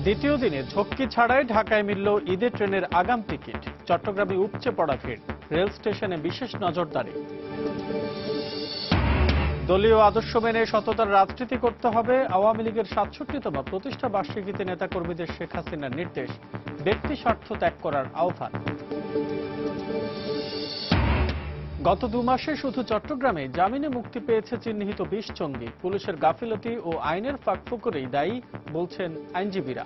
দ্বিতীয় দিনে ঝক্কি ছাড়াই ঢাকায় মিলল ঈদের ট্রেনের আগাম টিকিট। চট্টগ্রামে উপচে পড়া ভিড়, রেল স্টেশনে বিশেষ নজরদারি। দলীয় আদর্শ মেনে সততার রাজনীতি করতে হবে। আওয়ামী লীগের ৬৭তম প্রতিষ্ঠা বার্ষিকীতে নেতাকর্মীদের শেখ হাসিনার নির্দেশ, ব্যক্তি স্বার্থ ত্যাগ করার আহ্বান। গত ২ মাসে শুধু চট্টগ্রামে জামিনে মুক্তি পেয়েছে চিহ্নিত ২০ জঙ্গি। পুলিশের গাফিলতি ও আইনের ফাঁকফোকরেই দায়ী বলছেন আইনজীবীরা।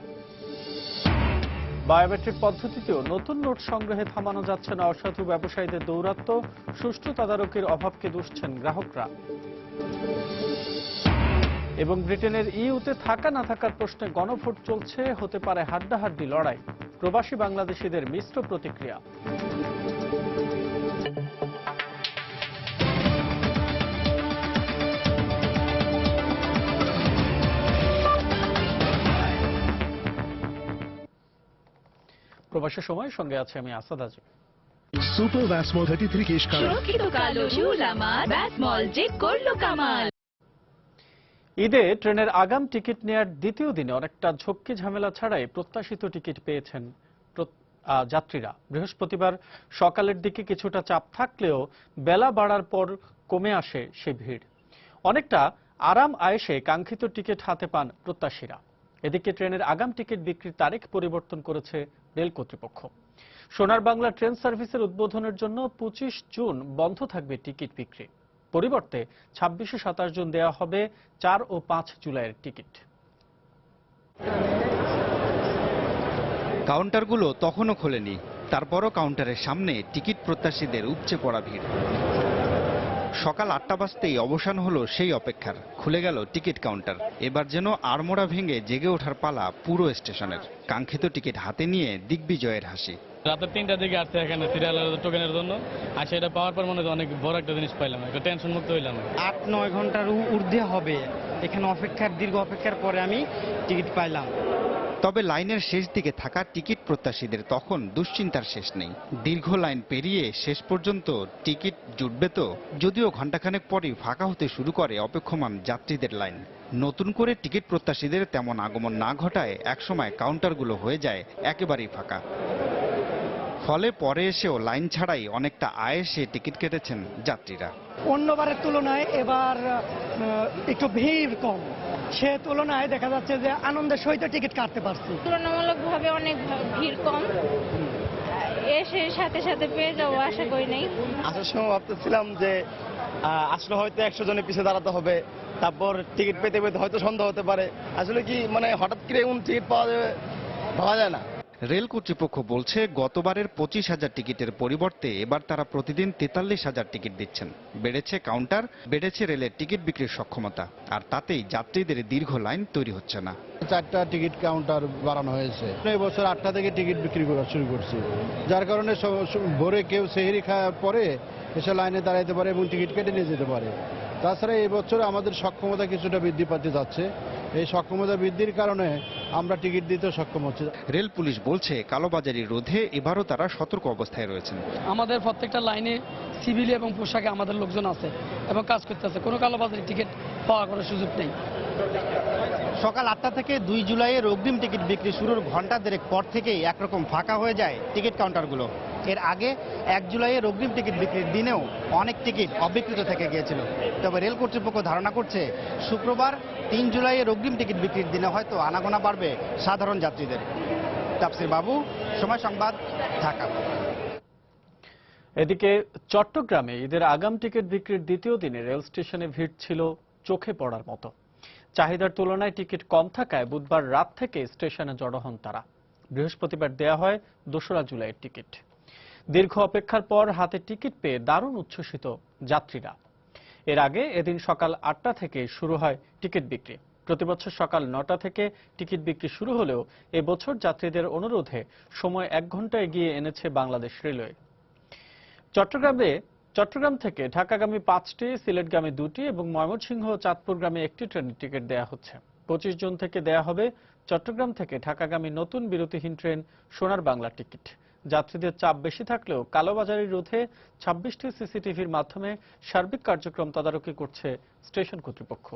বায়োমেট্রিক পদ্ধতিতেও নতুন নোট সংগ্রহে থামানো যাচ্ছে না অসাধু ব্যবসায়ীদের দৌরাত্ম্য। সুষ্ঠু তদারকির অভাবকে দুষছেন গ্রাহকরা। এবং ব্রিটেনের ইউতে থাকা না থাকার প্রশ্নে গণভোট চলছে, হতে পারে হাড্ডাহাড্ডি লড়াই। প্রবাসী বাংলাদেশিদের মিশ্র প্রতিক্রিয়া। প্রবাসী সময়ের সঙ্গে আছে আমি আসাদ আজম। সুপার ভ্যাসমল 33 কেশ সুরক্ষিত কালো চুল আমার ভ্যাসমল যে করলো কামাল। ঈদে ট্রেনের আগাম টিকিট নেয়ার দ্বিতীয় দিনে অনেকটা ঝক্কি ঝামেলা ছাড়াই প্রত্যাশিত টিকিট পেয়েছেন যাত্রীরা। বৃহস্পতিবার সকালের দিকে কিছুটা চাপ থাকলেও বেলা বাড়ার পর কমে আসে সে ভিড়। অনেকটা আরাম আয়েশে কাঙ্ক্ষিত টিকিট হাতে পান প্রত্যাশীরা। এদিকে ট্রেনের আগাম টিকিট বিক্রির তারিখ পরিবর্তন করেছে রেল কর্তৃপক্ষ। সোনার বাংলা ট্রেন সার্ভিসের উদ্বোধনের জন্য ২৫ জুন বন্ধ থাকবে টিকিট বিক্রি। পরিবর্তে ২৬ ও ২৭ জুন দেওয়া হবে ৪ ও ৫ জুলাইয়ের টিকিট। কাউন্টারগুলো তখনও খোলেনি, তারপরও কাউন্টারের সামনে টিকিট প্রত্যাশীদের উপচে পড়া ভিড়। সকাল ৮টা বাজতেই অবসান হলো সেই অপেক্ষার, খুলে গেল টিকিট কাউন্টার। এবার যেন আড়মোড়া ভেঙে জেগে ওঠার পালা পুরো স্টেশনের। কাঙ্ক্ষিত টিকিট হাতে নিয়ে দিগ্বিজয়ের হাসি। রাতের ৩টার দিকে আসছে এখানে সিরিয়ালের টোকেনের জন্য, আর সেটা পাওয়ার পর মনে হয় অনেক বড় একটা জিনিস পাইলাম, একটা টেনশন মুক্ত হইলাম। ৮-৯ ঘন্টার ঊর্ধ্বে হবে এখানে দীর্ঘ অপেক্ষার পরে আমি টিকিট পাইলাম। তবে লাইনের শেষ দিকে থাকা টিকিট প্রত্যাশীদের তখন দুশ্চিন্তার শেষ নেই। দীর্ঘ লাইন পেরিয়ে শেষ পর্যন্ত টিকিট জুটবে তো? যদিও ঘণ্টাখানেক পরই ফাঁকা হতে শুরু করে অপেক্ষমান যাত্রীদের লাইন। নতুন করে টিকিট প্রত্যাশীদের তেমন আগমন না ঘটায় একসময় কাউন্টারগুলো হয়ে যায় একেবারেই ফাঁকা। ফলে পরে এসেও লাইন ছাড়াই অনেকটা আয়েশে টিকিট কেটেছেন যাত্রীরা। অন্যবারের তুলনায় এবার একটু ভিড় কম, সে তুলনায় দেখা যাচ্ছে যে আনন্দের সহিত টিকিট কাটতে পারছি। তুলনামূলকভাবে অনেক ভিড় কম, এসে সাথে সাথে পেয়ে যাবো আশা করি নাই। আসার সময় ভাবতেছিলাম যে আসলে হয়তো ১০০ জনের পিছিয়ে দাঁড়াতে হবে, তারপর টিকিট পেতে পেতে হয়তো সন্ধ্যা হতে পারে। আসলে কি হঠাৎ করে এমন টিকিট পাওয়া যাবে ভাবা যায় না। রেল কর্তৃপক্ষ বলছে গতবারের ২৫,০০০ টিকিটের পরিবর্তে এবার তারা প্রতিদিন ৪৩,০০০ টিকিট দিচ্ছেন। বেড়েছে কাউন্টার, বেড়েছে রেলের টিকিট বিক্রির সক্ষমতা, আর তাতেই যাত্রীদের দীর্ঘ লাইন তৈরি হচ্ছে না। ৪টা টিকিট কাউন্টার বাড়ানো হয়েছে। এই বছর ৮টা থেকে টিকিট বিক্রি করা শুরু করছি, যার কারণে ভোরে কেউ সেহরি খাওয়ার পরে এসে লাইনে দাঁড়াইতে পারে এবং টিকিট কেটে নিয়ে যেতে পারে। তাছাড়া এই বছর আমাদের সক্ষমতা কিছুটা বৃদ্ধি পাতে যাচ্ছে। এই সক্ষমতা বৃদ্ধির কারণে আমরা টিকিট দিতে সক্ষম হচ্ছি। রেল পুলিশ বলছে কালোবাজারি রোধে এবারও তারা সতর্ক অবস্থায় রয়েছেন। আমাদের প্রত্যেকটা লাইনে সিভিল এবং পোশাকে আমাদের লোকজন আছে এবং কাজ করতে আছে, কোনো কালোবাজারি টিকিট পাওয়ার কোনো সুযোগ নেই। সকাল ৮টা থেকে ২ জুলাইয়ের অগ্রিম টিকিট বিক্রি শুরুর ঘণ্টা দেড়েক পর থেকেই একরকম ফাঁকা হয়ে যায় টিকিট কাউন্টারগুলো। এর আগে ১ জুলাইয়ের অগ্রিম টিকিট বিক্রির দিনেও অনেক টিকিট অবিক্রিত থেকে গিয়েছিল। তবে রেল কর্তৃপক্ষ ধারণা করছে শুক্রবার ৩ জুলাইয়ের অগ্রিম টিকিট বিক্রির দিনে হয়তো আনাগোনা বাড়বে সাধারণ যাত্রীদের। তাফসির বাবু, সময় সংবাদ, ঢাকা। এদিকে চট্টগ্রামে ঈদের আগাম টিকিট বিক্রির দ্বিতীয় দিনে রেল স্টেশনে ভিড় ছিল চোখে পড়ার মতো। চাহিদার তুলনায় টিকিট কম থাকায় বুধবার রাত থেকে স্টেশনে জড়ো হন তারা। বৃহস্পতিবার দেয়া হয় ২রা জুলাইয়ের টিকিট। দীর্ঘ অপেক্ষার পর হাতে টিকিট পেয়ে দারুণ উচ্ছ্বসিত যাত্রীরা। এর আগে এদিন সকাল ৮টা থেকে শুরু হয় টিকিট বিক্রি। প্রতিবছর সকাল ৯টা থেকে টিকিট বিক্রি শুরু হলেও এবছর যাত্রীদের অনুরোধে সময় ১ ঘন্টা এগিয়ে এনেছে বাংলাদেশ রেলওয়ে। চট্টগ্রাম থেকে ঢাকাগামী ৫টি, সিলেটগামী ২টি এবং ময়মনসিংহ ও চাঁদপুরগামী ১টি ট্রেনের টিকিট দেয়া হচ্ছে। ২৫ জুন থেকে দেয়া হবে চট্টগ্রাম থেকে ঢাকাগামী নতুন বিরতিহীন ট্রেন সোনার বাংলা টিকিট। যাত্রীদের চাপ বেশি থাকলেও কালোবাজারি রোধে ২৬টি সিসিটিভির মাধ্যমে সার্বিক কার্যক্রম তদারকি করছে স্টেশন কর্তৃপক্ষ।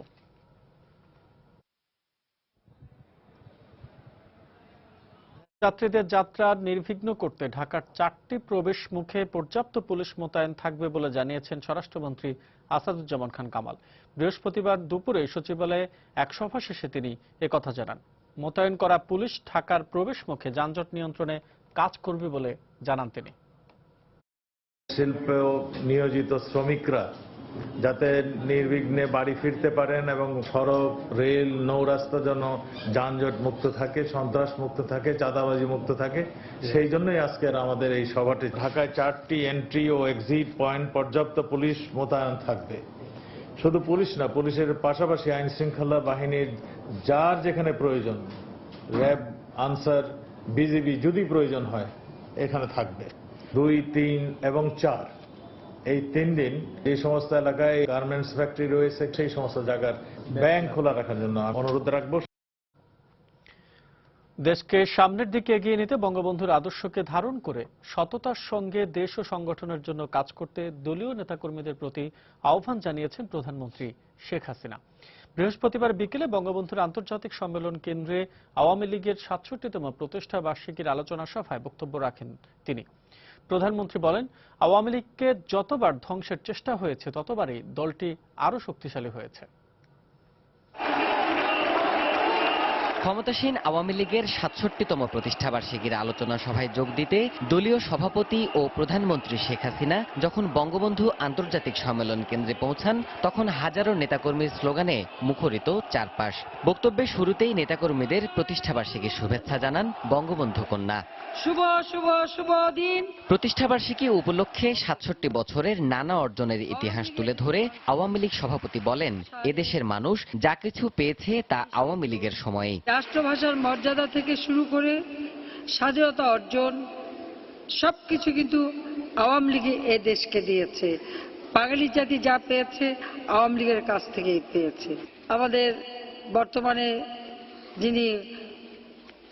যাত্রীদের যাত্রা নির্বিঘ্ন করতে ঢাকার 4টি প্রবেশ মুখে পর্যাপ্ত পুলিশ মোতায়েন থাকবে বলে জানিয়েছেন স্বরাষ্ট্রমন্ত্রী আসাদুজ্জামান খান কামাল। বৃহস্পতিবার দুপুরে সচিবালয়ে এক সভা শেষে তিনি একথা জানান। মোতায়েন করা পুলিশ ঢাকার প্রবেশ মুখে যানজট নিয়ন্ত্রণে কাজ করবে বলে জানান তিনি। শিল্প নিয়োজিত শ্রমিকরা যাতে নির্বিঘ্নে বাড়ি ফিরতে পারেন এবং সড়ক, রেল, নৌরাস্তা যেন যানজট মুক্ত থাকে, সন্ত্রাস মুক্ত থাকে, চাঁদাবাজি মুক্ত থাকে, সেই জন্যই আজকের আমাদের এই সভাটি। ঢাকায় 4টি এন্ট্রি ও এক্সিট পয়েন্ট পর্যাপ্ত পুলিশ মোতায়েন থাকবে। শুধু পুলিশ না, পুলিশের পাশাপাশি আইন শৃঙ্খলা বাহিনীর যার যেখানে প্রয়োজন, র্যাব, আনসার, বিজিবি যদি প্রয়োজন হয় এখানে থাকবে। 2, 3 এবং 4 এই 3 দিন এই সমস্ত এলাকায় গার্মেন্টস ফ্যাক্টরি রয়েছে, সেই সমস্ত জায়গার ব্যাংক খোলা রাখার জন্য অনুরোধ রাখবো। দেশকে সামনের দিকে এগিয়ে নিতে বঙ্গবন্ধুর আদর্শকে ধারণ করে সততার সঙ্গে দেশ ও সংগঠনের জন্য কাজ করতে দলীয় নেতাকর্মীদের প্রতি আহ্বান জানিয়েছেন প্রধানমন্ত্রী শেখ হাসিনা। বৃহস্পতিবার বিকেলে বঙ্গবন্ধুর আন্তর্জাতিক সম্মেলন কেন্দ্রে আওয়ামী লীগের 67তম প্রতিষ্ঠা বার্ষিকীর আলোচনা সভায় বক্তব্য রাখেন তিনি। প্রধানমন্ত্রী বলেন, আওয়ামী লীগকে যতবার ধ্বংসের চেষ্টা হয়েছে ততবারই দলটি আরও শক্তিশালী হয়েছে। ক্ষমতাসীন আওয়ামী লীগের 67তম প্রতিষ্ঠাবার্ষিকীর আলোচনা সভায় যোগ দিতে দলীয় সভাপতি ও প্রধানমন্ত্রী শেখ হাসিনা যখন বঙ্গবন্ধু আন্তর্জাতিক সম্মেলন কেন্দ্রে পৌঁছান তখন হাজারো নেতাকর্মীর স্লোগানে মুখরিত চারপাশ। বক্তব্যের শুরুতেই নেতাকর্মীদের প্রতিষ্ঠাবার্ষিকীর শুভেচ্ছা জানান বঙ্গবন্ধু কন্যা। শুভ শুভ শুভ দিন। প্রতিষ্ঠাবার্ষিকী উপলক্ষে 67 বছরের নানা অর্জনের ইতিহাস তুলে ধরে আওয়ামী লীগ সভাপতি বলেন, এদেশের মানুষ যা কিছু পেয়েছে তা আওয়ামী লীগের সময়ে। রাষ্ট্রভাষার মর্যাদা থেকে শুরু করে স্বাধীনতা অর্জন সবকিছু কিন্তু আওয়ামী লীগ এ দেশকে দিয়েছে। বাঙালি জাতি যা পেয়েছে আওয়ামী লীগের কাছ থেকেই পেয়েছে। আমাদের বর্তমানে যিনি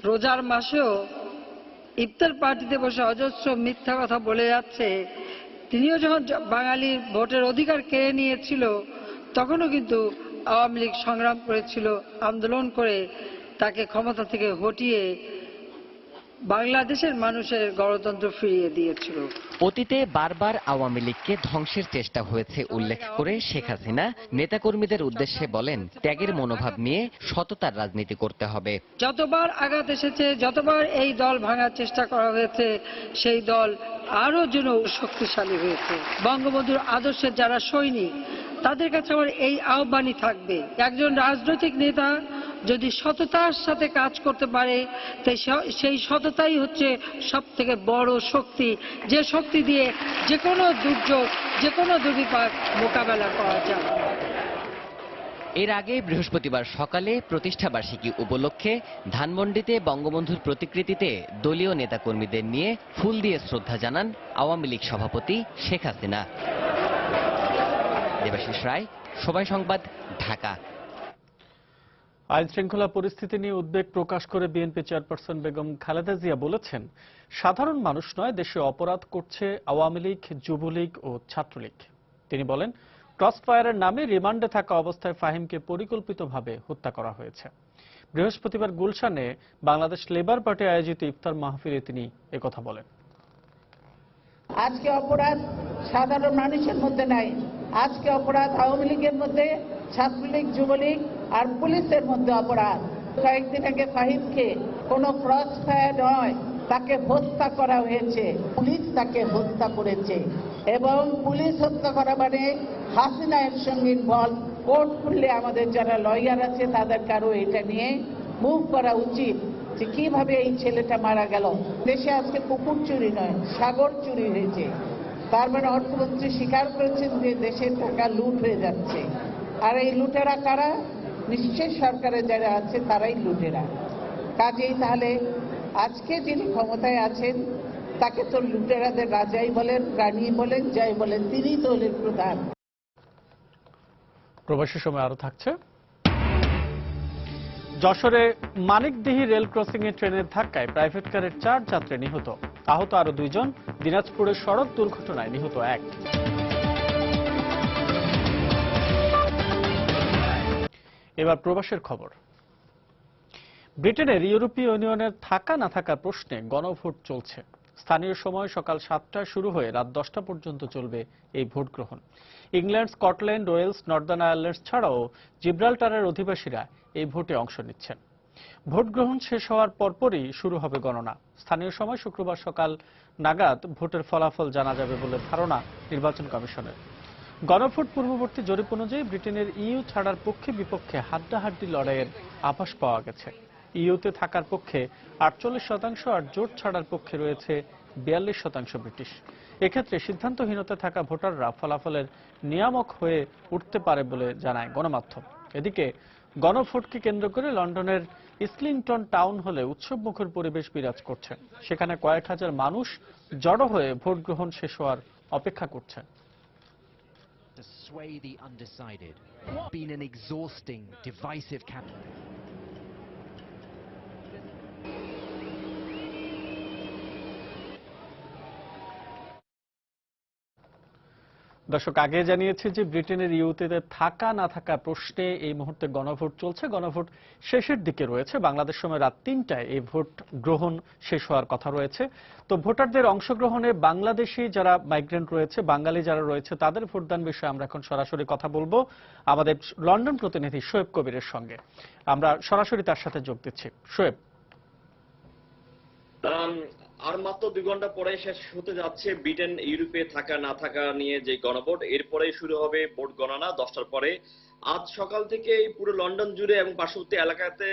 রোজার মাসেও ইফতার পার্টিতে বসে অজস্র মিথ্যা কথা বলে যাচ্ছে, তিনিও যখন বাঙালির ভোটের অধিকার কেড়ে নিয়েছিল তখনও কিন্তু আওয়ামী লীগ সংগ্রাম করেছিল, আন্দোলন করে তাকে ক্ষমতা থেকে হটিয়ে বাংলাদেশের মানুষের গণতন্ত্র ফিরিয়ে দিয়েছিল। অতীতে বারবার আওয়ামী লীগকে ধ্বংসের চেষ্টা হয়েছে উল্লেখ করে শেখ হাসিনা নেতাকর্মীদের উদ্দেশ্যে বলেন, ত্যাগের মনোভাব নিয়ে সততার রাজনীতি করতে হবে। যতবার আঘাত এসেছে, যতবার এই দল ভাঙার চেষ্টা করা হয়েছে, সেই দল আরো যেন শক্তিশালী হয়েছে। বঙ্গবন্ধুর আদর্শের যারা সৈনিক তাদের কাছে আমার এই আহ্বানই থাকবে, একজন রাজনৈতিক নেতা যদি সততার সাথে কাজ করতে পারে সেই সততাই হচ্ছে সব থেকে বড় শক্তি, যে শক্তি দিয়ে যে কোনো দুর্যোগ, যে কোনো দুর্বিপাক মোকাবেলা করা যায়। এর আগে বৃহস্পতিবার সকালে প্রতিষ্ঠাবার্ষিকী উপলক্ষে ধানমন্ডিতে বঙ্গবন্ধুর প্রতিকৃতিতে দলীয় নেতাকর্মীদের নিয়ে ফুল দিয়ে শ্রদ্ধা জানান আওয়ামী লীগ সভাপতি শেখ হাসিনা। দেবাশিস রায়, সময় সংবাদ, ঢাকা। আইন শৃঙ্খলা পরিস্থিতি নিয়ে উদ্বেগ প্রকাশ করে বিএনপি চেয়ারপারসন বেগম খালেদা জিয়া বলেছেন, সাধারণ মানুষ নয়, দেশে অপরাধ করছে আওয়ামী লীগ, যুবলীগ ও ছাত্রলীগ। তিনি বলেন, ক্রসফায়ারের নামে রিমান্ডে থাকা অবস্থায় ফাহিমকে পরিকল্পিতভাবে হত্যা করা হয়েছে। বৃহস্পতিবার গুলশানে বাংলাদেশ লেবার পার্টি আয়োজিত ইফতার মাহফিলে তিনি একথা বলেন। আজকে অপরাধ সাধারণ মানুষের মধ্যে নাই, আজকে অপরাধ আওয়ামী লীগের মধ্যে, ছাত্রলীগ, যুবলীগ আর পুলিশের মধ্যে অপরাধ। কয়েকদিন আগে ফাহিমকে কোনো ক্রস ফায়ার নয়, তাকে হত্যা করা হয়েছে, পুলিশ তাকে হত্যা করেছে। এবং পুলিশ হত্যা করা মানে হাসিনার সঙ্গে ইনভলভ। কোর্ট খুললে আমাদের যারা লয়ার আছে তাদের কারো এটা নিয়ে মুভ করা উচিত যে কিভাবে এই ছেলেটা মারা গেল। দেশে আজকে পুকুর চুরি নয়, সাগর চুরি হয়েছে। তার মানে অর্থমন্ত্রী স্বীকার করেছেন যে দেশের টাকা লুট হয়ে যাচ্ছে। আর এই লুটেরা কারা? নিশ্চয় সরকারে যারা আছে তারাই লুটেরা। কাজেই তাহলে আজকে যিনি ক্ষমতায় আছেন তাকে তো লুটেরাদের রাজাই বলেন, রানী বলেন, যাই বলেন, তিনি তো হলেন প্রধান। প্রবাসী সময় আরো থাকছে। যশোরে মানিকদিহি রেল ক্রসিং এ ট্রেনের ধাক্কায় প্রাইভেট কারের 4 যাত্রী নিহত, আহত আরো 2 জন। দিনাজপুরের সড়ক দুর্ঘটনায় নিহত 1। এবার প্রবাসের খবর। ব্রিটেনের ইউরোপীয় ইউনিয়নের থাকা না থাকার প্রশ্নে গণভোট চলছে। স্থানীয় সময় সকাল 7টায় শুরু হয়ে রাত 10টা পর্যন্ত চলবে এই ভোট গ্রহণ। England, Scotland, Wales, Northern Ireland ছাড়াও জিব্রাল্টারের অধিবাসীরা এই ভোটে অংশ নিচ্ছেন। ভোট গ্রহণ শেষ হওয়ার পরপরই শুরু হবে গণনা। স্থানীয় সময় শুক্রবার সকাল নাগাদ ভোটের ফলাফল জানা যাবে বলে ধারণা নির্বাচন কমিশনের। গণভোট পূর্ববর্তী জরিপ অনুযায়ী ব্রিটেনের ইইউ ছাড়ার পক্ষে বিপক্ষে হাড্ডাহাড্ডি লড়াইয়ের আভাস পাওয়া গেছে। ইইউতে থাকার পক্ষে 48% আর জোট ছাড়ার পক্ষে রয়েছে 42% ব্রিটিশ। এক্ষেত্রে সিদ্ধান্তহীনতা থাকা ভোটাররা ফলাফলের নিয়ামক হয়ে উঠতে পারে বলে জানায় গণমাধ্যম। এদিকে গণভোটকে কেন্দ্র করে লন্ডনের ইসলিংটন টাউন হলে উৎসবমুখর পরিবেশ বিরাজ করছে। সেখানে কয়েক হাজার মানুষ জড়ো হয়ে ভোট গ্রহণ শেষ হওয়ার অপেক্ষা করছেন। To sway the undecided. Been an exhausting, divisive campaign. দর্শক, আগে জানিয়েছে যে ব্রিটেনের ইউতে থাকা না থাকা প্রশ্নে এই মুহূর্তে গণভোট চলছে। গণভোট শেষের দিকে রয়েছে। বাংলাদেশ সময় রাত 3টায় এই ভোট গ্রহণ শেষ হওয়ার কথা রয়েছে। তো ভোটারদের অংশগ্রহণে বাংলাদেশি যারা মাইগ্রেন্ট রয়েছে, বাঙালি যারা রয়েছে, তাদের ভোটদান বিষয়ে আমরা এখন সরাসরি কথা বলবো আমাদের লন্ডন প্রতিনিধি শোয়েব কবিরের সঙ্গে। আমরা সরাসরি তার সাথে যোগ দিচ্ছি। শোয়েব, আর মাত্র 2 ঘন্টা পরে শেষ হতে যাচ্ছে ব্রিটেন ইউরোপে থাকা না থাকা নিয়ে যে গণভোট। এরপরে শুরু হবে ভোট গণনা 10টার পরে। আজ সকাল থেকে পুরো লন্ডন জুড়ে এবং পার্শ্ববর্তী এলাকাতে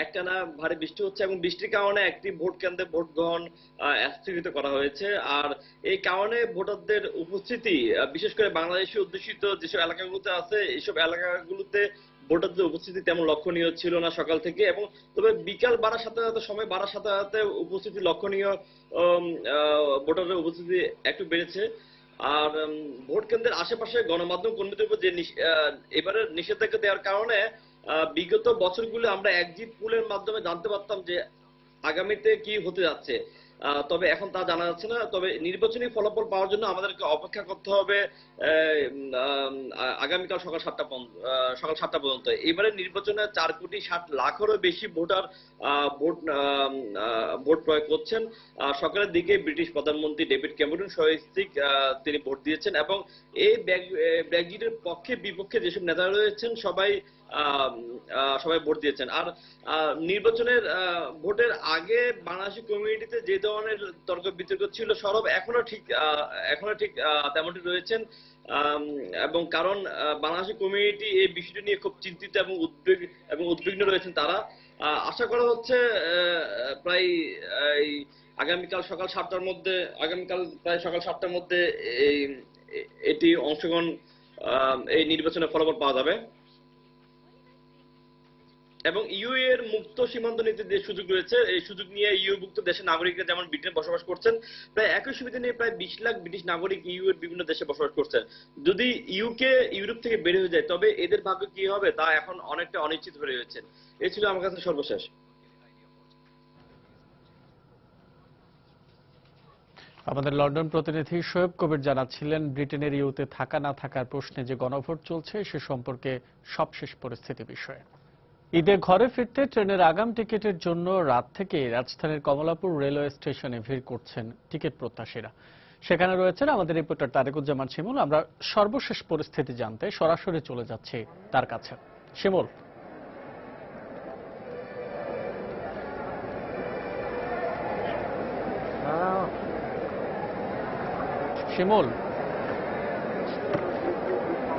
একটানা ভারী বৃষ্টি হচ্ছে এবং বৃষ্টির কারণে একটি ভোট কেন্দ্রে ভোট গ্রহণ স্থগিত করা হয়েছে। আর এই কারণে ভোটারদের উপস্থিতি, বিশেষ করে বাংলাদেশি অধ্যুষিত যেসব এলাকাগুলোতে আছে, এইসব এলাকাগুলোতে ভোটারদের উপস্থিতি তেমন লক্ষণীয় ছিল না সকাল থেকে। এবং তবে বিকাল বাড়ার সাথে সাথে, সময় বাড়ার সাথে সাথে উপস্থিতি লক্ষণীয়, ভোটারদের উপস্থিতি একটু বেড়েছে। আর ভোট কেন্দ্রের আশেপাশে গণমাধ্যম কর্মীদের উপর যে এবারে নিষেধাজ্ঞা দেওয়ার কারণে বিগত বছরগুলো আমরা এক্সিট পোলের মাধ্যমে জানতে পারতাম যে আগামীতে কি হতে যাচ্ছে, তবে এখন তা জানা যাচ্ছে না। তবে নির্বাচনী ফলাফল পাওয়ার জন্য আমাদেরকে অপেক্ষা করতে হবে আগামীকাল সকাল 7টা পর্যন্ত। এবারে নির্বাচনে 4,60,00,000-এরও বেশি ভোটার ভোট প্রয়োগ করছেন। সকালের দিকে ব্রিটিশ প্রধানমন্ত্রী ডেভিড ক্যামেরন স্বস্তিক তিনি ভোট দিয়েছেন এবং এই ব্রেক্সিটের পক্ষে বিপক্ষে যেসব নেতারা রয়েছেন সবাই ভোট দিয়েছেন। আর নির্বাচনের ভোটের আগে বাংলাদেশি কমিউনিটিতে যে ধরনের তর্ক বিতর্ক ছিল সরব এখনো ঠিক তেমনটি রয়েছেন। এবং কারণ বাংলাদেশি কমিউনিটি এই বিষয়টি নিয়ে খুব চিন্তিত এবং উদ্বিগ্ন রয়েছেন তারা। আশা করা হচ্ছে প্রায় আগামীকাল সকাল 7টার মধ্যে এটি অংশগ্রহণ এই নির্বাচনের ফলাফল পাওয়া যাবে। এবং ইউ এর মুক্ত সীমান্ত নীতির যে সুযোগ রয়েছে, এই সুযোগ নিয়ে ইউভুক্ত দেশের নাগরিকরা যেমন ব্রিটেনে বসবাস করছেন, প্রায় একই সুবিধা নিয়ে প্রায় 20 লাখ ব্রিটিশ নাগরিক ইউ এর বিভিন্ন দেশে বসবাস করছেন। যদি ইউকে ইউরোপ থেকে বের হয়ে যায় তবে এদের ভাগ্য কি হবে তা এখন অনেকটা অনিশ্চিত হয়ে রয়েছে। এই ছিল আমার কাছে সর্বশেষ। আমাদের লন্ডন প্রতিনিধি শোয়েব কবির জানাচ্ছিলেন ব্রিটেনের ইউতে থাকা না থাকার প্রশ্নে যে গণভোট চলছে সে সম্পর্কে সবশেষ পরিস্থিতি বিষয়ে। ঈদে ঘরে ফিরতে ট্রেনের আগাম টিকিটের জন্য রাত থেকে রাজধানীর কমলাপুর রেলওয়ে স্টেশনে ভিড় করছেন টিকিট প্রত্যাশীরা। সেখানে রয়েছেন আমাদের রিপোর্টার তারেকুজ্জামান শিমুল। আমরা সর্বশেষ পরিস্থিতি জানতে সরাসরি চলে যাচ্ছি তার কাছে। শিমুল,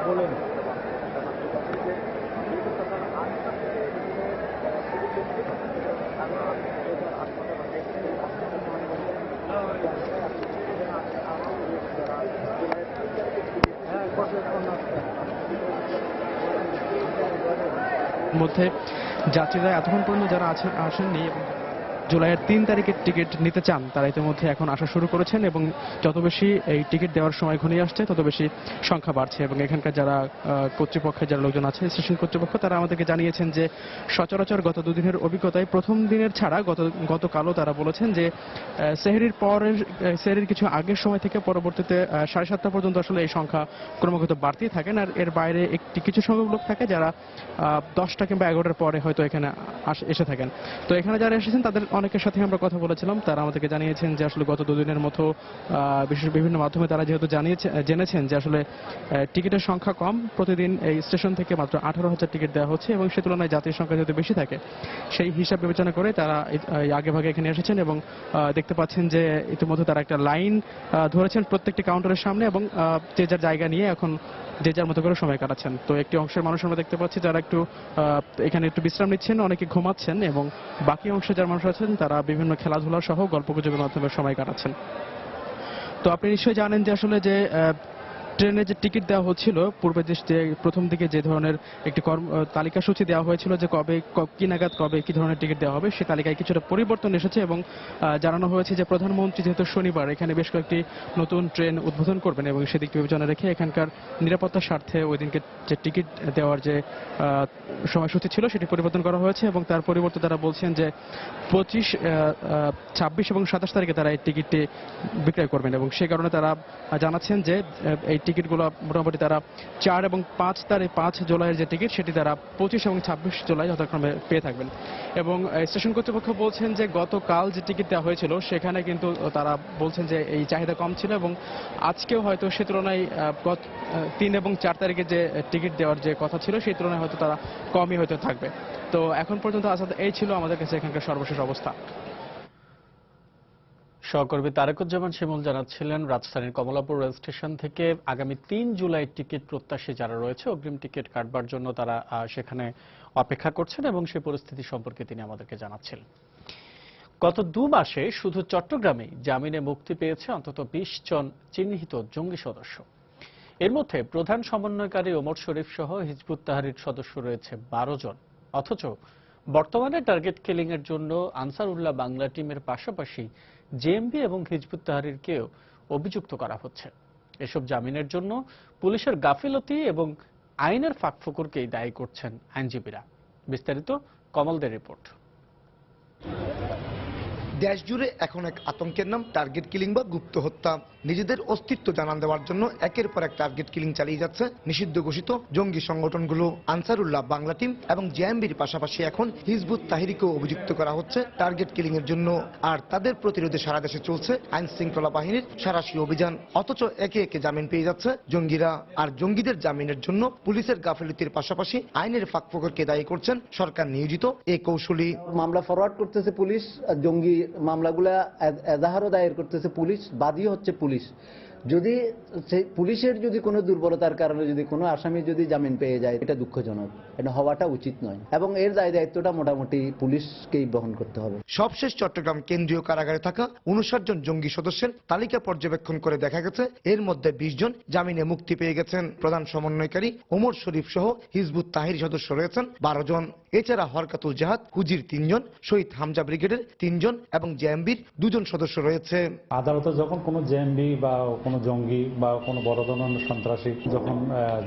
বলুন। মধ্যে যাত্রীরা এতক্ষণ পর্যন্ত যারা আসেননি জুলাইয়ের 3 তারিখের টিকিট নিতে চান তারা ইতিমধ্যে এখন আসা শুরু করেছেন এবং যত বেশি এই টিকিট দেওয়ার সময় ঘনিয়ে আসছে তত বেশি সংখ্যা বাড়ছে এবং এখানকার যারা কর্তৃপক্ষের যারা লোকজন আছে স্টেশন কর্তৃপক্ষ তারা আমাদেরকে জানিয়েছেন যে সচরাচর গত দুদিনের অভিজ্ঞতায় প্রথম দিনের ছাড়া গতকালও তারা বলেছেন যে সেহরির কিছু আগের সময় থেকে পরবর্তীতে 7:30 পর্যন্ত আসলে এই সংখ্যা ক্রমাগত বাড়তেই থাকেন আর এর বাইরে কিছু সংখ্যক লোক থাকে যারা 10টা কিংবা 11টার পরে হয়তো এখানে এসে থাকেন। তো এখানে যারা এসেছেন তাদের অনেকের সাথে আমরা কথা বলেছিলাম, তারা আমাদেরকে জানিয়েছেন যে আসলে গত দুদিনের মতো বিশেষ বিভিন্ন মাধ্যমে তারা যেহেতু জেনেছেন যে আসলে টিকিটের সংখ্যা কম, প্রতিদিন এই স্টেশন থেকে মাত্র 18,000 টিকিট দেওয়া হচ্ছে এবং সে তুলনায় যাত্রীর সংখ্যা যেহেতু বেশি থাকে সেই হিসাব বিবেচনা করে তারা আগে ভাগে এখানে এসেছেন এবং দেখতে পাচ্ছেন যে ইতিমধ্যে তারা একটা লাইন ধরেছেন প্রত্যেকটি কাউন্টারের সামনে এবং যে যার জায়গা নিয়ে এখন যে যার মতো করে সময় কাটাচ্ছেন। তো একটি অংশের মানুষ আমরা দেখতে পাচ্ছি যারা এখানে একটু বিশ্রাম নিচ্ছেন, অনেকে ঘুমাচ্ছেন এবং বাকি অংশে যারা মানুষ আছেন তারা বিভিন্ন খেলাধুলা সহ গল্পগুজবের মাধ্যমে সময় কাটাচ্ছেন। তো আপনি নিশ্চয়ই জানেন যে আসলে যে ট্রেনে যে টিকিট দেওয়া হচ্ছিল পূর্বে যে প্রথম দিকে যে ধরনের একটি তালিকা সূচি দেওয়া হয়েছিল যে কবে কি নাগাদ কবে কি ধরনের টিকিট দেওয়া হবে সেই তালিকায় কিছুটা পরিবর্তন এসেছে এবং জানানো হয়েছে যে প্রধানমন্ত্রী যেহেতু শনিবার এখানে বেশ কয়েকটি নতুন ট্রেন উদ্বোধন করবেন এবং সেদিক বিবেচনা রেখে এখানকার নিরাপত্তার স্বার্থে ওই দিনকে যে টিকিট দেওয়ার যে সময়সূচি ছিল সেটি পরিবর্তন করা হয়েছে এবং তার পরিবর্তে তারা বলছেন যে 25, 26 এবং 27 তারিখে তারা এই টিকিটটি বিক্রয় করবেন এবং সে কারণে তারা জানাচ্ছেন যে এই টিকিটগুলো মোটামুটি তারা 4 এবং 5 জুলাইয়ের যে টিকিট সেটি তারা 25 এবং 26 জুলাই যথাক্রমে পেয়ে থাকবেন এবং স্টেশন কর্তৃপক্ষ বলছেন যে গতকাল যে টিকিট দেওয়া হয়েছিল সেখানে কিন্তু তারা বলছেন যে এই চাহিদা কম ছিল এবং আজকেও হয়তো সে তুলনায় 3 এবং 4 তারিখে যে টিকিট দেওয়ার যে কথা ছিল সেই তুলনায় হয়তো তারা কমই হয়তো থাকবে। তো এখন পর্যন্ত আসলে এই ছিল আমাদের কাছে এখানকার সর্বশেষ অবস্থা। সহকর্মী তারেকুজ্জামান শিমুল জানাচ্ছিলেন রাজধানীর কমলাপুর রেল স্টেশন থেকে আগামী 3 জুলাই টিকিট প্রত্যাশী যারা রয়েছে অগ্রিম টিকিট কাটবার জন্য তারা সেখানে অপেক্ষা করছেন এবং সেই পরিস্থিতি সম্পর্কে তিনি আমাদেরকে জানাচ্ছিলেন। গত 2 মাসে শুধু চট্টগ্রামেই জামিনে মুক্তি পেয়েছে অন্তত 20 জন চিহ্নিত জঙ্গি সদস্য। এর মধ্যে প্রধান সমন্বয়কারী ওমর শরীফ সহ হিজবুত তাহরির সদস্য রয়েছে 12 জন। অথচ বর্তমানে টার্গেট কিলিং এর জন্য আনসারুল্লাহ বাংলা টিমের পাশাপাশি জেএমবি এবং হিজবুত তাহরিরকেও অভিযুক্ত করা হচ্ছে। এসব জামিনের জন্য পুলিশের গাফিলতি এবং আইনের ফাঁকফোকরকেই দায়ী করছেন আইনজীবীরা। বিস্তারিত কমলদের রিপোর্ট। দেশ জুড়ে এখন এক আতঙ্কের নাম টার্গেট কিলিং বা গুপ্ত হত্যা। নিজেদের অস্তিত্ব জানান দেওয়ার জন্য একের পর এক টার্গেট কিলিং চালিয়ে যাচ্ছে নিষিদ্ধ ঘোষিত জঙ্গি সংগঠনগুলো। আনসারুল্লাহ বাংলা টিম এবং জেএমবির পাশাপাশি এখন হিজবুত তাহরিরকেও অভিযুক্ত করা হচ্ছে টার্গেট কিলিং এর জন্য। আর তাদের প্রতিরোধে সারা দেশে চলছে আইন শৃঙ্খলা বাহিনীর সাঁড়াশি অভিযান। অথচ একে একে জামিন পেয়ে যাচ্ছে জঙ্গিরা। আর জঙ্গিদের জামিনের জন্য পুলিশের গাফিলতির পাশাপাশি আইনের ফাঁকফোকরকে দায়ী করছেন সরকার নিয়োজিত এই কৌশলী। মামলা ফরওয়ার্ড করতেছে পুলিশ, জঙ্গি মামলাগুলা এজাহারও দায়ের করতেছে পুলিশ, বাদী হচ্ছে পুলিশ। যদি সেই পুলিশের যদি কোনো দুর্বলতার কারণে যদি কোনো আসামি যদি জামিন পেয়ে যায় এটা দুঃখজনক, এটা হওয়াটা উচিত নয় এবং এর দায়িত্বটা মোটামুটি পুলিশকেই বহন করতে হবে। সবশেষ চট্টগ্রাম কেন্দ্রীয় কারাগারে থাকা 59 জন জঙ্গি সদস্যের তালিকা পর্যবেক্ষণ করে দেখা গেছে এর মধ্যে 20 জন জামিনে মুক্তি পেয়ে গেছেন। প্রধান সমন্বয়কারী ওমর শরীফ সহ হিজবুত তাহরির সদস্য রয়েছেন 12 জন। এছাড়া হরকাতুল জাহাদ হুজির 3 জন, শহীদ হামজা ব্রিগেডের 3 জন এবং জেএমবির 2 জন সদস্য রয়েছে। আদালতে যখন কোনো জেএমবি বা কোনো জঙ্গি বা কোনো বড় ধরনের সন্ত্রাসী যখন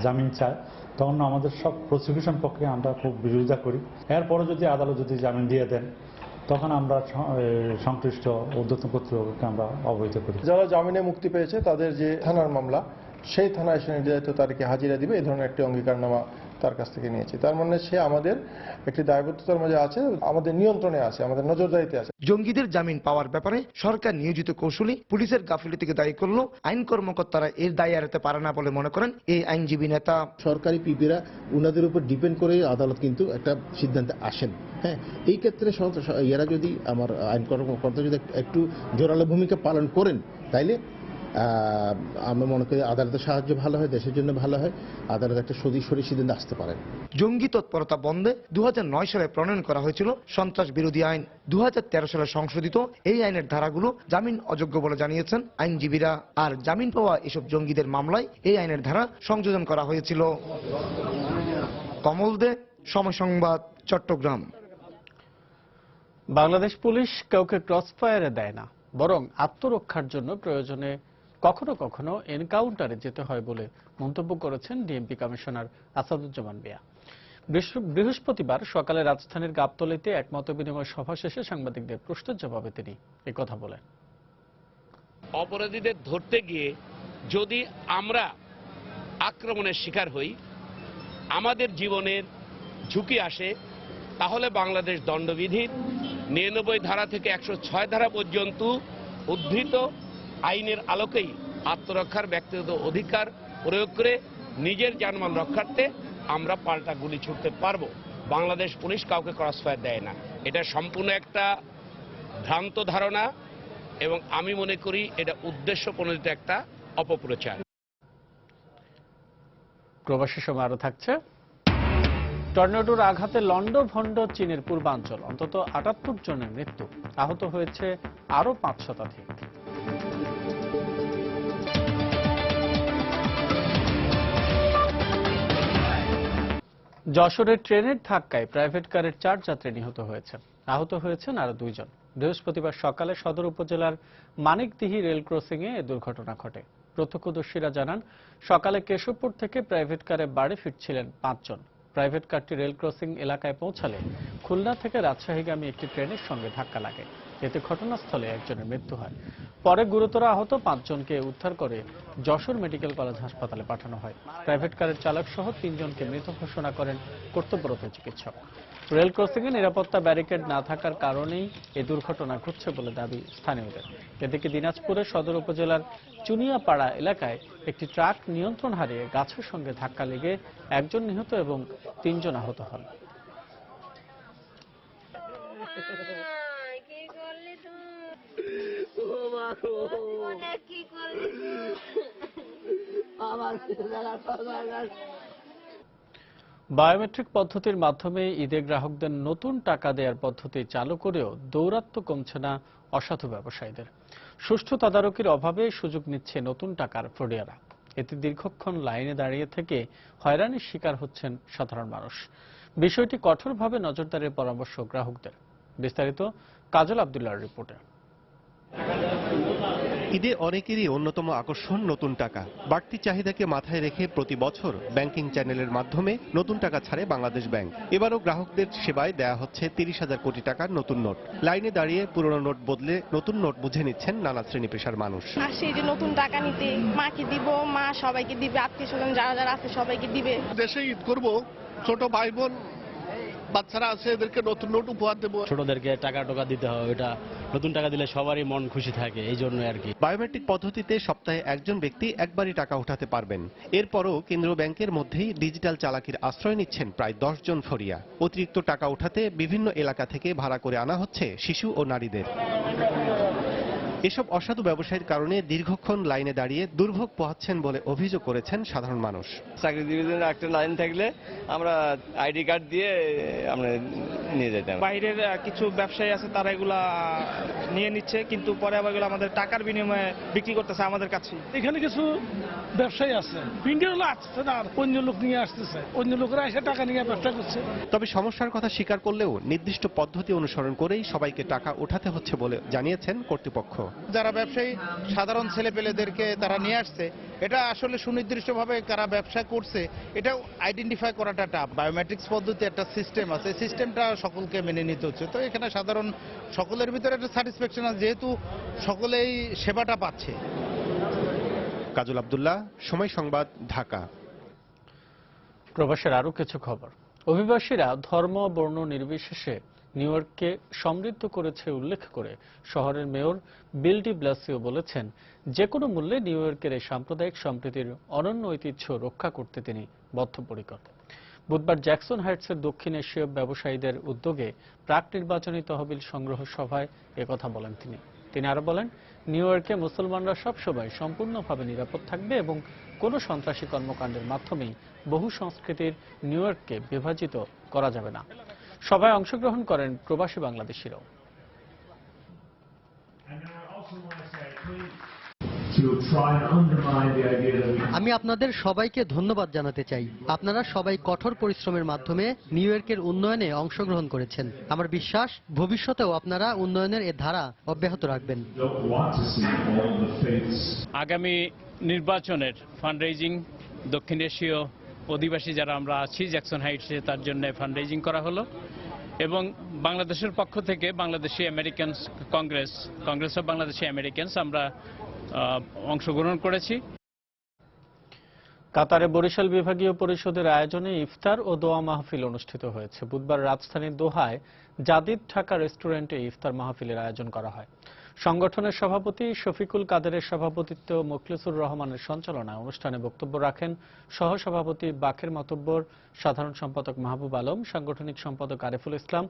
জামিন চায় তখন আমাদের সব প্রসিকিউশন পক্ষে আমরা খুব বিরোধিতা করি। এরপরে যদি আদালত যদি জামিন দিয়ে দেন তখন আমরা সংশ্লিষ্ট ঊর্ধ্বতন কর্তৃপক্ষকে আমরা অবহিত করি। যারা জামিনে মুক্তি পেয়েছে তাদের যে থানার মামলা সেই থানায় সে নির্ধারিত তারিখে হাজিরা দিবে এই ধরনের একটি অঙ্গীকারনামা তার কাছ থেকে নিয়েছে। তার মানে সে আমাদের একটি দায়বদ্ধতার মাঝে আছে, আমাদের নিয়ন্ত্রণে আছে, আমাদের নজরদারিতে আছে। জঙ্গিদের জামিন পাওয়ার ব্যাপারে সরকার নিয়োজিত কৌশলী পুলিশের গাফিলতিকে দায়ী করলো আইন কর্মকর্তারা এর দায় এড়াতে পারে না বলে মনে করেন এই আইনজীবী নেতা। সরকারি পিপিরা উনাদের উপর ডিপেন্ড করে আদালত কিন্তু একটা সিদ্ধান্তে আসেন। হ্যাঁ, এই ক্ষেত্রে এরা যদি আমার আইন কর্মকর্তা যদি একটু জোরালো ভূমিকা পালন করেন তাইলে আমরা মনে করি আদালতের সাহায্য ভালো হয়, দেশের জন্য ভালো হয়, আদালত একটা সরি সিদ্ধান্ত আসতে পারেন। জঙ্গি তৎপরতা বন্ধে 2009 সালে প্রণয়ন করা হয়েছিল সন্ত্রাস বিরোধী আইন। 2013 সালে সংশোধিত এই আইনের ধারাগুলো জামিন অযোগ্য বলে জানিয়েছেন আইনজীবীরা। আর জামিন পাওয়া এসব জঙ্গিদের মামলায় এই আইনের ধারা সংযোজন করা হয়েছিল। কমল দে, সময় সংবাদ, চট্টগ্রাম। বাংলাদেশ পুলিশ কাউকে ক্রসফায়ারে দেয় না, বরং আত্মরক্ষার জন্য প্রয়োজনে কখনো কখনো এনকাউন্টারে যেতে হয় বলে মন্তব্য করেছেন ডিএমপি কমিশনার আসাদুজ্জামান মিয়া। বৃহস্পতিবার সকালে রাজধানীর গাবতলীতে এক মতবিনিময় সভা শেষে সাংবাদিকদের প্রশ্নের জবাবে তিনি একথা বলেন। অপরাধীদের ধরতে গিয়ে যদি আমরা আক্রমণের শিকার হই, আমাদের জীবনের ঝুঁকি আসে, তাহলে বাংলাদেশ দণ্ডবিধির 99 ধারা থেকে 106 ধারা পর্যন্ত উদ্ধৃত আইনের আলোকেই আত্মরক্ষার ব্যক্তিগত অধিকার প্রয়োগ করে নিজের জানমাল রক্ষার্থে আমরা পাল্টা গুলি ছুটতে পারবো। বাংলাদেশ পুলিশ কাউকে ক্রসফায়ার দেয় না, এটা সম্পূর্ণ একটা ভ্রান্ত ধারণা এবং আমি মনে করি এটা উদ্দেশ্য প্রণোদিত একটা অপপ্রচার। প্রবাসী সময় আরো থাকছে। টর্নেডোর আঘাতে লন্ডভন্ড চীনের পূর্বাঞ্চল, অন্তত 78 জনের মৃত্যু, আহত হয়েছে আরো 5 শতাধিক। যশোরের ট্রেনের ধাক্কায় প্রাইভেট কারের 4 যাত্রী নিহত হয়েছেন, আহত হয়েছেন আরো 2 জন। বৃহস্পতিবার সকালে সদর উপজেলার মানিকদিহি রেল ক্রসিংয়ে এ দুর্ঘটনা ঘটে। প্রত্যক্ষদর্শীরা জানান, সকালে কেশবপুর থেকে প্রাইভেট কারে বাড়ি ফিরছিলেন 5 জন। প্রাইভেট কারটি রেল ক্রসিং এলাকায় পৌঁছালে খুলনা থেকে রাজশাহীগামী একটি ট্রেনের সঙ্গে ধাক্কা লাগে, এতে ঘটনাস্থলে একজনের মৃত্যু হয়। পরে গুরুতর আহত 5 জনকে উদ্ধার করে যশোর মেডিকেল কলেজ হাসপাতালে পাঠানো হয়। প্রাইভেট কারের চালক সহ 3 জনকে মৃত ঘোষণা করেন কর্তব্যরত চিকিৎসক। রেল ক্রসিংয়ে নিরাপত্তা ব্যারিকেড না থাকার কারণেই এ দুর্ঘটনা ঘটছে বলে দাবি স্থানীয়দের। এদিকে দিনাজপুরের সদর উপজেলার চুনিয়াপাড়া এলাকায় একটি ট্রাক নিয়ন্ত্রণ হারিয়ে গাছের সঙ্গে ধাক্কা লেগে 1 জন নিহত এবং 3 জন আহত হন। বায়োমেট্রিক পদ্ধতির মাধ্যমে ঈদে গ্রাহকদের নতুন টাকা দেওয়ার পদ্ধতি চালু করেও দৌরাত্ম্য কমছে না অসাধু ব্যবসায়ীদের। সুষ্ঠু তদারকির অভাবে সুযোগ নিচ্ছে নতুন টাকার ফ্রডিয়াররা। এতে দীর্ঘক্ষণ লাইনে দাঁড়িয়ে থেকে হয়রানির শিকার হচ্ছেন সাধারণ মানুষ। বিষয়টি কঠোরভাবে নজরদারির পরামর্শ গ্রাহকদের। বিস্তারিত কাজল আব্দুল্লাহর রিপোর্টে। ঈদে অনেকেরই অন্যতম আকর্ষণ নতুন টাকা। বাড়তি চাহিদাকে মাথায় রেখে প্রতি বছর ব্যাংকিং চ্যানেলের মাধ্যমে নতুন টাকা ছাড়ে বাংলাদেশ ব্যাংক। এবারও গ্রাহকদের সেবায় দেয়া হচ্ছে 30,000 কোটি টাকার নতুন নোট। লাইনে দাঁড়িয়ে পুরনো নোট বদলে নতুন নোট বুঝে নিচ্ছেন নানা শ্রেণী পেশার মানুষ। আসে যে নতুন টাকা নিতে, মাকে দিব, মা সবাইকে দিবে, আত্মীয় স্বজন যারা যারা আছে সবাইকে দিবে। দেশে ঈদ করব, ছোট ভাই বোন বাচ্চারা আছে, এদেরকে নতুন নোট উপহার দেবো। ছোটদেরকে টাকা দিতে হয়, ওটা নতুন টাকা দিলে সবারই মন খুশি থাকে, এই জন্য আর কি। বায়োমেট্রিক পদ্ধতিতে সপ্তাহে একজন ব্যক্তি একবারই টাকা উঠাতে পারবেন। এরপরও কেন্দ্রীয় ব্যাংকের মধ্যেই ডিজিটাল চালাকির আশ্রয় নিচ্ছেন প্রায় 10 জন ফরিয়া। অতিরিক্ত টাকা উঠাতে বিভিন্ন এলাকা থেকে ভাড়া করে আনা হচ্ছে শিশু ও নারীদের। এসব অসাধু ব্যবসায়ীর কারণে দীর্ঘক্ষণ লাইনে দাঁড়িয়ে দুর্ভোগ পোহাচ্ছেন বলে অভিযোগ করেছেন সাধারণ মানুষ। চাকরিজীবীদের একটা লাইন থাকলে আমরা আইডি কার্ড দিয়ে আমরা নিয়ে যেতাম। বাইরের কিছু ব্যবসায়ী আছে তারা এগুলা নিয়ে নিচ্ছে, কিন্তু পরে আবার এগুলো আমাদের টাকার বিনিময়ে বিক্রি করতেছে আমাদের কাছে। এখানে কিছু ব্যবসায়ী আছে, ইন্ডিয়ান আসছে না, অন্য লোক নিয়ে আসতেছে, অন্য লোকরা এসে টাকা নিয়ে ব্যবসা করছে। তবে সমস্যার কথা স্বীকার করলেও নির্দিষ্ট পদ্ধতি অনুসরণ করেই সবাইকে টাকা উঠাতে হচ্ছে বলে জানিয়েছেন কর্তৃপক্ষ। যারা ব্যবসায়ী সাধারণ ছেলেপেলেদেরকে তারা নিয়ে আসছে, এটা আসলে সুনির্দিষ্টভাবে কারা ব্যবসা করছে এটা আইডেন্টিফাই করাটা টাফ। বায়োমেট্রিক্স পদ্ধতি একটা সিস্টেম আছে, সিস্টেমটা সকলকে মেনে নিতে হচ্ছে। তো এখানে সাধারণ সকলের ভিতরে একটা স্যাটিসফ্যাকশন আছে, যেহেতু সকলেই সেবাটা পাচ্ছে। কাজল আব্দুল্লাহ, সময় সংবাদ, ঢাকা। প্রবাসের আরো কিছু খবর। অভিবাসীরা ধর্ম বর্ণ নির্বিশেষে নিউ ইয়র্ককে সমৃদ্ধ করেছে উল্লেখ করে শহরের মেয়র বিল ডি ব্লাসিও বলেছেন, যে কোনো মূল্যে নিউ ইয়র্কের এই সাম্প্রদায়িক সম্প্রীতির অনন্য ঐতিহ্য রক্ষা করতে তিনি বদ্ধপরিকর। বুধবার জ্যাকসন হাইটসের দক্ষিণ এশীয় ব্যবসায়ীদের উদ্যোগে প্রাক নির্বাচনী তহবিল সংগ্রহ সভায় একথা বলেন তিনি। তিনি আরো বলেন, নিউ ইয়র্কে মুসলমানরা সবসময় সম্পূর্ণভাবে নিরাপদ থাকবে এবং কোনো সন্ত্রাসী কর্মকাণ্ডের মাধ্যমেই বহু সংস্কৃতির নিউ ইয়র্ককে বিভাজিত করা যাবে না। সভায় অংশগ্রহণ করেন প্রবাসী বাংলাদেশিরাও। আমি আপনাদের সবাইকে ধন্যবাদ জানাতে চাই। আপনারা সবাই কঠোর পরিশ্রমের মাধ্যমে নিউ ইয়র্কের উন্নয়নে অংশগ্রহণ করেছেন। আমার বিশ্বাস ভবিষ্যতেও আপনারা উন্নয়নের এ ধারা অব্যাহত রাখবেন। আগামী নির্বাচনের ফান্ড রেইজিং দক্ষিণ এশীয় অধিবাসী যারা আমরা আছি জ্যাকসন হাইটসে তার জন্য ফান্ড রেইজিং করা হলো এবং বাংলাদেশের পক্ষ থেকে Bangladeshi Americans Congress of Bangladeshi Americans আমরা অংশগ্রহণ করেছি। কাতারে বরিশাল বিভাগীয় পরিষদের আয়োজনে ইফতার ও দোয়া মাহফিল অনুষ্ঠিত হয়েছে। বুধবার রাজধানীর দোহায় জাদিদ ঢাকা রেস্টুরেন্টে ইফতার মাহফিলের আয়োজন করা হয়। সংগঠনের সভাপতি শফিকুল কাদেরের সভাপতিত্বে ও মুখলিসুর রহমানের সঞ্চালনায় অনুষ্ঠানে বক্তব্য রাখেন সহসভাপতি বাকের মাতব্বর, সাধারণ সম্পাদক মাহবুব আলম, সাংগঠনিক সম্পাদক আরিফুল ইসলাম,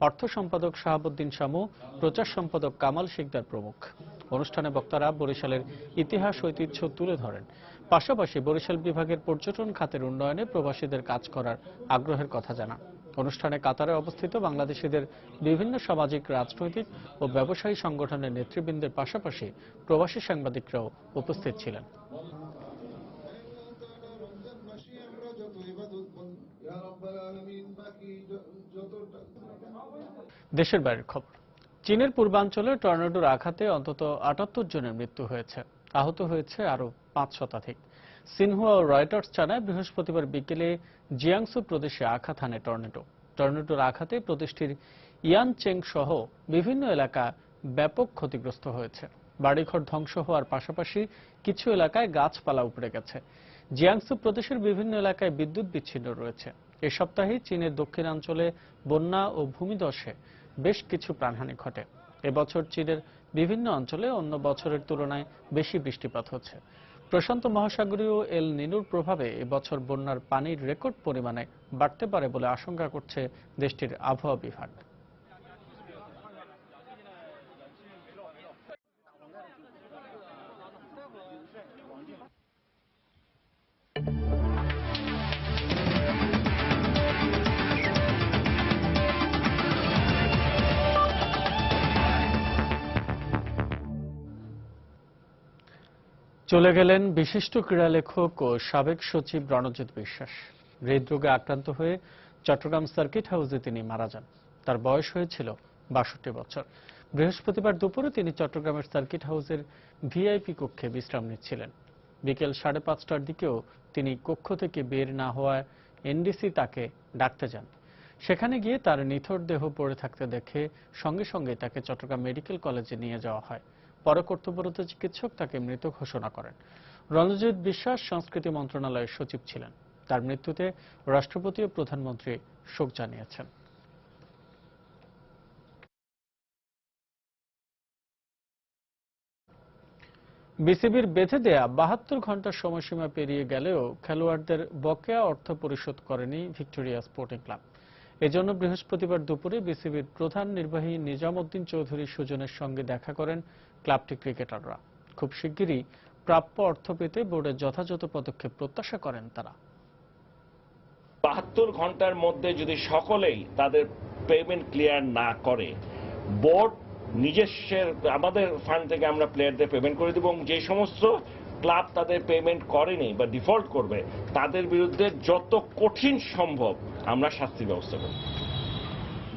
অর্থ সম্পাদক শাহাবুদ্দিন শামু, প্রচার সম্পাদক কামাল শিকদার প্রমুখ। অনুষ্ঠানে বক্তারা বরিশালের ইতিহাস ঐতিহ্য তুলে ধরেন, পাশাপাশি বরিশাল বিভাগের পর্যটন খাতের উন্নয়নে প্রবাসীদের কাজ করার আগ্রহের কথা জানান। অনুষ্ঠানে কাতারে অবস্থিত বাংলাদেশিদের বিভিন্ন সামাজিক, রাজনৈতিক ও ব্যবসায়ী সংগঠনের নেতৃবৃন্দের পাশাপাশি প্রবাসী সাংবাদিকরাও উপস্থিত ছিলেন। দেশের বাইরের খবর। চীনের পূর্বাঞ্চলে টর্নেডোর আঘাতে অন্তত ৭৮ জনের মৃত্যু হয়েছে, আহত হয়েছে আরও ৫ শতাধিক। সিনহুয়া ও রয়টার্স জানায় বৃহস্পতিবার বিকেলে জিয়াংসু প্রদেশে আঘাত হানে টর্নেডোর আঘাতে প্রদেশটির ইয়ানচেং সহ বিভিন্ন এলাকা ব্যাপক ক্ষতিগ্রস্ত হয়েছে। বাড়িঘর ধ্বংস হওয়ার পাশাপাশি কিছু এলাকায় গাছপালা উপড়ে গেছে। জিয়াংসু প্রদেশের বিভিন্ন এলাকায় বিদ্যুৎ বিচ্ছিন্ন রয়েছে। এ সপ্তাহে চীনের দক্ষিণাঞ্চলে বন্যা ও ভূমিধসে বেশ কিছু প্রাণহানি ঘটে। এবছর চীনের বিভিন্ন অঞ্চলে অন্য বছরের তুলনায় বেশি বৃষ্টিপাত হচ্ছে। প্রশান্ত মহাসাগরীয় এল নিনুর প্রভাবে এবছর বন্যার পানির রেকর্ড পরিমাণে বাড়তে পারে বলে আশঙ্কা করছে দেশটির আবহাওয়া বিভাগ। চলে গেলেন বিশিষ্ট ক্রীড়া লেখক ও সাবেক সচিব রণজিৎ বিশ্বাস। হৃদরোগে আক্রান্ত হয়ে চট্টগ্রাম সার্কিট হাউসে তিনি মারা যান। তার বয়স হয়েছিল ৬২ বছর। বৃহস্পতিবার দুপুরে তিনি চট্টগ্রামের সার্কিট হাউসের ভিআইপি কক্ষে বিশ্রাম নিচ্ছিলেন। বিকেল ৫:৩০টার দিকেও তিনি কক্ষ থেকে বের না হওয়ায় এনডিসি তাকে ডাকতে যান। সেখানে গিয়ে তার নিথর দেহ পড়ে থাকতে দেখে সঙ্গে সঙ্গে তাকে চট্টগ্রাম মেডিকেল কলেজে নিয়ে যাওয়া হয়। পরে কর্তব্যরত চিকিৎসক তাকে মৃত ঘোষণা করেন। রণজিৎ বিশ্বাস সংস্কৃতি মন্ত্রণালয়ের সচিব ছিলেন। তার মৃত্যুতে রাষ্ট্রপতি ও প্রধানমন্ত্রী শোক জানিয়েছেন। বিসিবির বেঁধে দেয়া ৭২ ঘন্টার সময়সীমা পেরিয়ে গেলেও খেলোয়াড়দের বকেয়া অর্থ পরিশোধ করেনি ভিক্টোরিয়া স্পোর্টিং ক্লাব। এজন্য বৃহস্পতিবার দুপুরে বিসিবির প্রধান নির্বাহী নিজামউদ্দিন চৌধুরী সুজনের সঙ্গে দেখা করেন ক্লাবটির ক্রিকেটাররা। খুব শিগগিরই প্রাপ্য অর্থ পেতে বোর্ডের যথাযথ পদক্ষেপ প্রত্যাশা করেন তারা। ৭২ ঘন্টার মধ্যে যদি সকলেই তাদের পেমেন্ট ক্লিয়ার না করে, বোর্ড নিজস্বের আমাদের ফান্ড থেকে আমরা প্লেয়ারদের পেমেন্ট করে দেব এবং যে সমস্ত ক্লাব তাদের পেমেন্ট করেনি বা ডিফল্ট করবে তাদের বিরুদ্ধে যত কঠিন সম্ভব আমরা শাস্তি ব্যবস্থা করব।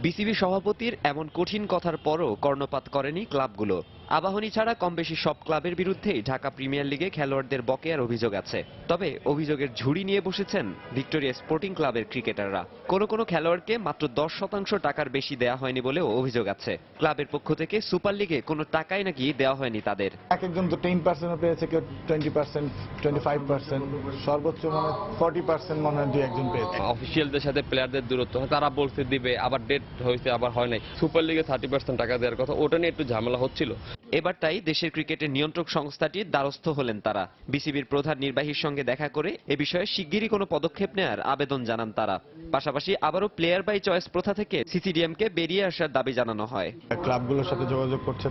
বিসিবি সভাপতির এমন কঠিন কথার পরও কর্ণপাত করেনি ক্লাবগুলো। আবাহনী ছাড়া কমবেশি সব ক্লাবের বিরুদ্ধেই ঢাকা প্রিমিয়ার লিগে খেলোয়াড়দের বকেয়ার অভিযোগ আছে। তবে অভিযোগের ঝুড়ি নিয়ে বসেছেন ভিক্টোরিয়া স্পোর্টিং ক্লাবের ক্রিকেটাররা। কোনো খেলোয়াড়কে মাত্র ১০% টাকার বেশি দেওয়া হয়নি বলেও অভিযোগ আছে। ক্লাবের পক্ষ থেকে সুপার লিগে কোনো টাকাই নাকি দেওয়া হয়নি তাদের। একজন তো 10% পেয়েছে, কেউ 20%, 25%, সর্বোচ্চ মানে 40% মনে হয় 2-1 পেয়েছে। অফিসিয়ালদের সাথে প্লেয়ারদের দূরত্ব, তারা বলছে দিবে, আবার ডেট হয়েছে, আবার হয় নাই। সুপার লিগে 30% টাকা দেওয়ার কথা, ওটা নিয়ে একটু ঝামেলা হচ্ছিল। এবার তাই দেশের ক্রিকেটের নিয়ন্ত্রক সংস্থাটির দ্বারস্থ হলেন তারা। বিসিবির প্রধান নির্বাহীর সঙ্গে দেখা করে এ বিষয়ে শিগগিরই কোনো পদক্ষেপ নেওয়ার আবেদন জানান তারা। পাশাপাশি আবারও প্লেয়ার বাই চয়েস প্রথা থেকে সিসিডিএমকে বেরিয়ে আসার দাবি জানানো হয়। ক্লাবগুলোর সাথে যোগাযোগ করছে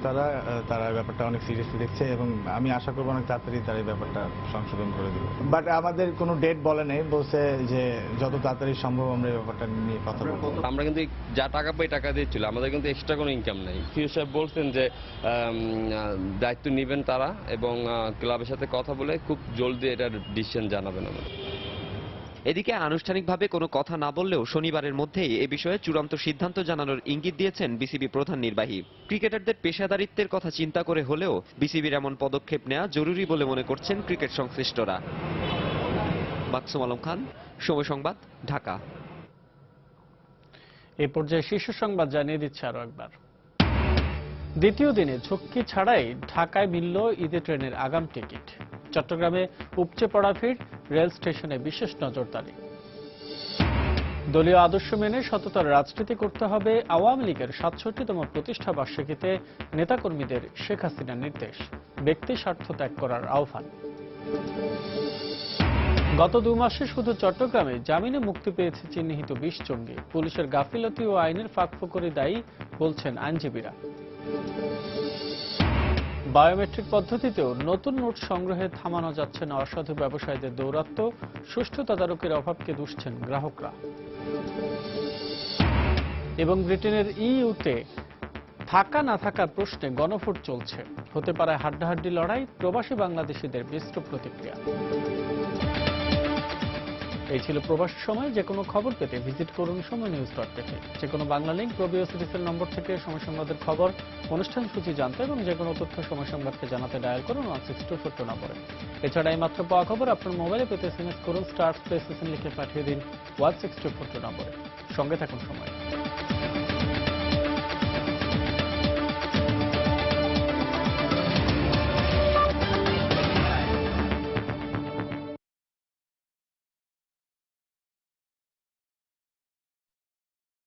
তারা ব্যাপারটা অনেক সিরিয়াসলি দেখছে এবং আমি আশা করব অনেক তাড়াতাড়ি তারা এই ব্যাপারটা সংশোধন করে দেবে। বাট আমাদের কোনো ডেট বলে নেই, বলছে যে যত তাড়াতাড়ি সম্ভব আমরা এই ব্যাপারটা নিয়ে কথা বলবো। আমরা কিন্তু যা টাকা পাই টাকা দিয়েছিল, আমাদের কিন্তু এক্সট্রা কোনো ইনকাম নেই। ফিউ সাহেব বলছেন যে দায়িত্ব নেবেন তারা এবং ক্লাবের সাথে কথা বলে খুব জলদি এটার ডিসিশন জানাবেন আমাদের। এদিকে আনুষ্ঠানিকভাবে কোনো কথা না বললেও শনিবারের মধ্যেই এ বিষয়ে চূড়ান্ত সিদ্ধান্ত জানানোর ইঙ্গিত দিয়েছেন বিসিবি প্রধান নির্বাহী। ক্রিকেটারদের পেশাদারিত্বের কথা চিন্তা করে হলেও বিসিবির এমন পদক্ষেপ নেওয়া জরুরি বলে মনে করছেন ক্রিকেট সংশ্লিষ্টরা। মাকসুম আলম খান, সময় সংবাদ, ঢাকা। এই পর্যায়ে শীর্ষ সংবাদ জানিয়ে দিচ্ছে আরো একবার। দ্বিতীয় দিনে ঝক্কি ছাড়াই ঢাকায় মিলল ঈদের ট্রেনের আগাম টিকিট। চট্টগ্রামে উপচে পড়া ভিড়, রেল স্টেশনে বিশেষ নজরদারি। দলীয় আদর্শ মেনে সততার রাজনীতি করতে হবে, আওয়ামী লীগের ৬৭তম প্রতিষ্ঠা বার্ষিকীতে নেতাকর্মীদের শেখ হাসিনার নির্দেশ, ব্যক্তি স্বার্থ ত্যাগ করার আহ্বান। গত ২ মাসে শুধু চট্টগ্রামে জামিনে মুক্তি পেয়েছে চিহ্নিত ২০ জঙ্গি। পুলিশের গাফিলতি ও আইনের ফাঁকফোকরে দায়ী বলছেন আইনজীবীরা। বায়োমেট্রিক পদ্ধতিতেও নতুন নোট সংগ্রহে থামানো যাচ্ছে না অসাধু ব্যবসায়ীদের দৌরাত্ম্য, সুষ্ঠু তদারকির অভাবকে দুষছেন গ্রাহকরা। এবং ব্রিটেনের ইইউতে থাকা না থাকার প্রশ্নে গণভোট চলছে, হতে পারে হাড্ডাহাড্ডি লড়াই, প্রবাসী বাংলাদেশিদের মিশ্র প্রতিক্রিয়া। এই ছিল প্রবাসী সময়। যে কোনো খবর পেতে ভিজিট করুন সময়নিউজ.কে। যে কোনো বাংলা লিঙ্ক প্রবিও সিরিজের নম্বর থেকে সময় সংবাদের খবর, অনুষ্ঠান সূচি জানতে এবং যে কোনো তথ্য সময় সংবাদকে জানাতে ডায়াল করুন 16242 নম্বরে। এছাড়া এই মাত্র পাওয়া খবর আপনার মোবাইলে পেতে SMS করুন *SN লিখে পাঠিয়ে দিন 16242 নম্বরে। সঙ্গে থাকুন সময়।